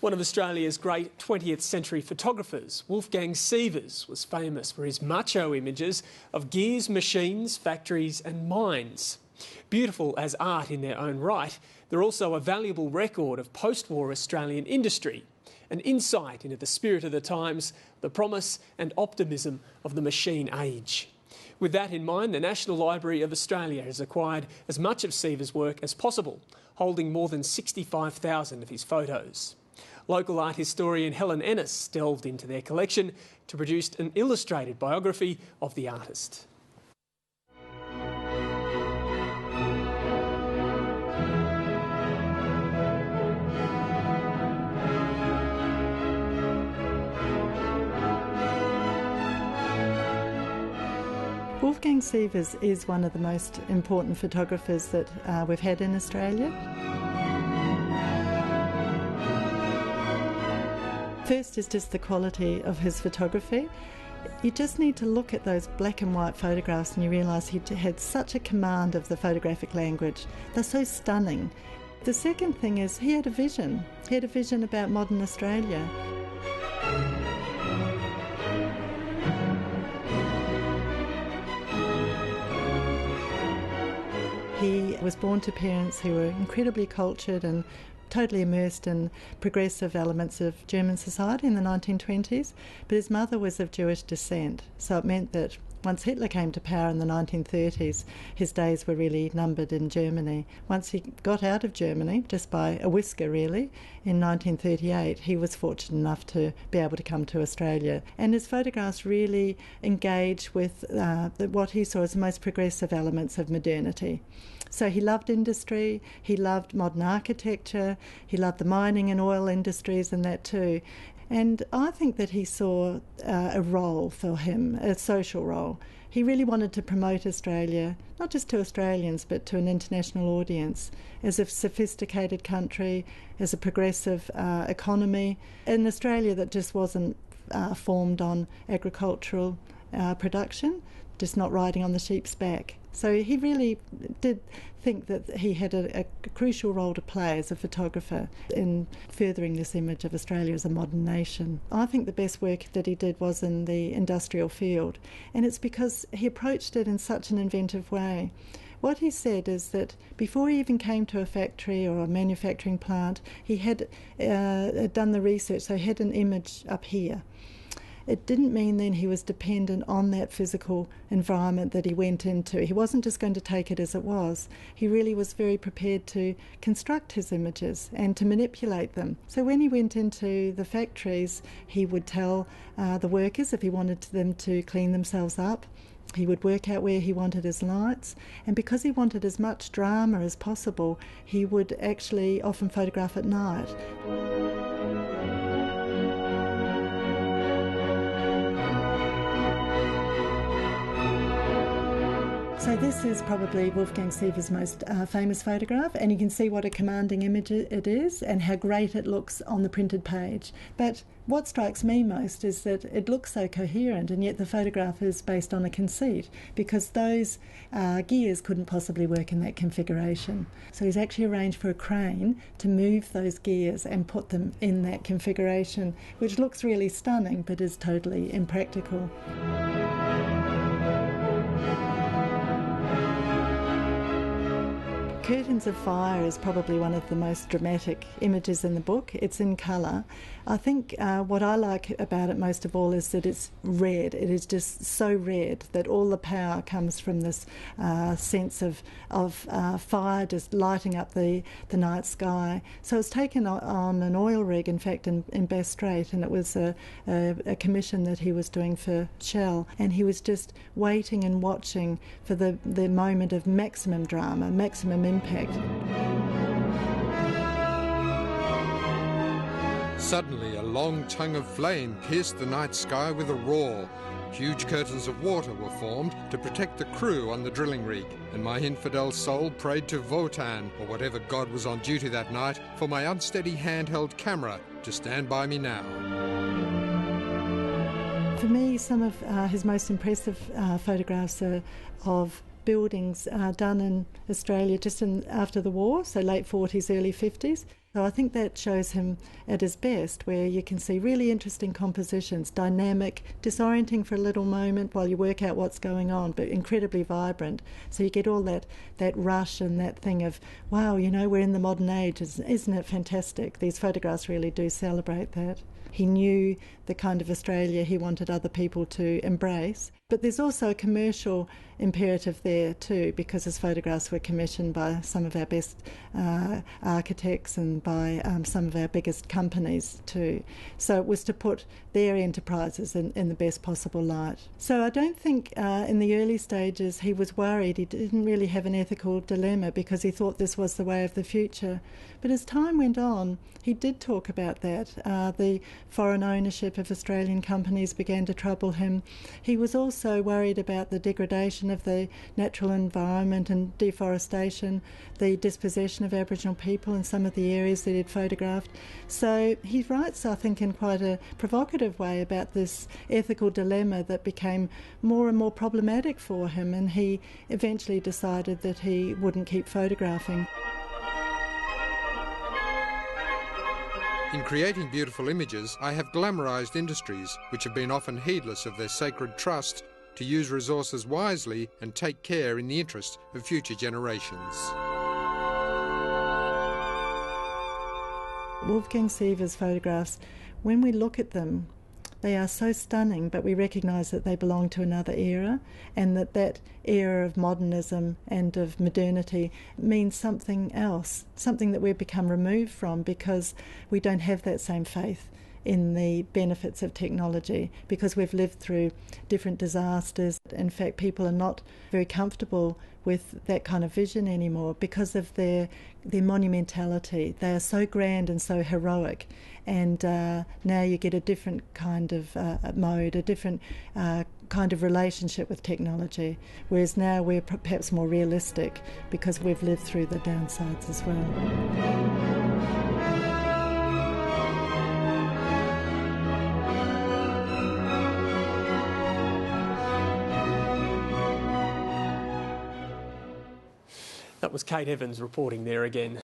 One of Australia's great 20th century photographers, Wolfgang Sievers, was famous for his macho images of gears, machines, factories and mines. Beautiful as art in their own right, they're also a valuable record of post-war Australian industry, an insight into the spirit of the times, the promise and optimism of the machine age. With that in mind, the National Library of Australia has acquired as much of Sievers' work as possible, holding more than 65,000 of his photos. Local art historian Helen Ennis delved into their collection to produce an illustrated biography of the artist. Wolfgang Sievers is one of the most important photographers that we've had in Australia. First is just the quality of his photography. You just need to look at those black and white photographs and you realise he had such a command of the photographic language. They're so stunning. The second thing is he had a vision. He had a vision about modern Australia. He was born to parents who were incredibly cultured and totally immersed in progressive elements of German society in the 1920s, but his mother was of Jewish descent, so it meant that once Hitler came to power in the 1930s, his days were really numbered in Germany. Once he got out of Germany, just by a whisker really, in 1938, he was fortunate enough to be able to come to Australia. And his photographs really engage with what he saw as the most progressive elements of modernity. So he loved industry, he loved modern architecture, he loved the mining and oil industries and that too. And I think that he saw a role for him, a social role. He really wanted to promote Australia, not just to Australians, but to an international audience, as a sophisticated country, as a progressive economy, an Australia that just wasn't formed on agricultural production, just not riding on the sheep's back. So he really did think that he had a crucial role to play as a photographer in furthering this image of Australia as a modern nation. I think the best work that he did was in the industrial field, and it's because he approached it in such an inventive way. What he said is that before he even came to a factory or a manufacturing plant, he had done the research, so he had an image up here. It didn't mean then he was dependent on that physical environment that he went into. He wasn't just going to take it as it was. He really was very prepared to construct his images and to manipulate them. So when he went into the factories, he would tell the workers if he wanted them to clean themselves up. He would work out where he wanted his lights, and because he wanted as much drama as possible, he would actually often photograph at night. So this is probably Wolfgang Sievers' most famous photograph, and you can see what a commanding image it is and how great it looks on the printed page. But what strikes me most is that it looks so coherent, and yet the photograph is based on a conceit, because those gears couldn't possibly work in that configuration. So he's actually arranged for a crane to move those gears and put them in that configuration, which looks really stunning but is totally impractical. Curtains of Fire is probably one of the most dramatic images in the book. It's in colour. I think what I like about it most of all is that it's red. It is just so red that all the power comes from this sense of fire just lighting up the night sky. So it's taken on an oil rig, in fact, in Bass Strait, and it was a commission that he was doing for Shell, and he was just waiting and watching for the moment of maximum drama, maximum impact. Suddenly, a long tongue of flame pierced the night sky with a roar. Huge curtains of water were formed to protect the crew on the drilling rig, and my infidel soul prayed to Wotan, or whatever god was on duty that night, for my unsteady handheld camera to stand by me now. For me, some of his most impressive photographs are of buildings done in Australia just after the war, so late 40s, early 50s. So I think that shows him at his best, where you can see really interesting compositions, dynamic, disorienting for a little moment while you work out what's going on, but incredibly vibrant. So you get all that rush and that thing of, wow, you know, we're in the modern age, isn't it fantastic? These photographs really do celebrate that. He knew the kind of Australia he wanted other people to embrace. But there's also a commercial imperative there too, because his photographs were commissioned by some of our best architects and by some of our biggest companies too. So it was to put their enterprises in the best possible light. So I don't think in the early stages he was worried. He didn't really have an ethical dilemma because he thought this was the way of the future. But as time went on, he did talk about that. The foreign ownership of Australian companies began to trouble him. He was also worried about the degradation of the natural environment and deforestation, the dispossession of Aboriginal people in some of the areas that he'd photographed. So he writes, I think, in quite a provocative way about this ethical dilemma that became more and more problematic for him, and he eventually decided that he wouldn't keep photographing. In creating beautiful images, I have glamorised industries which have been often heedless of their sacred trust to use resources wisely and take care in the interest of future generations. Wolfgang Sievers' photographs, when we look at them, they are so stunning, but we recognise that they belong to another era, and that era of modernism and of modernity means something else, something that we've become removed from because we don't have that same faith in the benefits of technology, because we've lived through different disasters. In fact, people are not very comfortable with that kind of vision anymore because of their monumentality. They are so grand and so heroic, and now you get a different kind of mode, a different kind of relationship with technology, whereas now we're perhaps more realistic because we've lived through the downsides as well. That was Kate Evans reporting there again.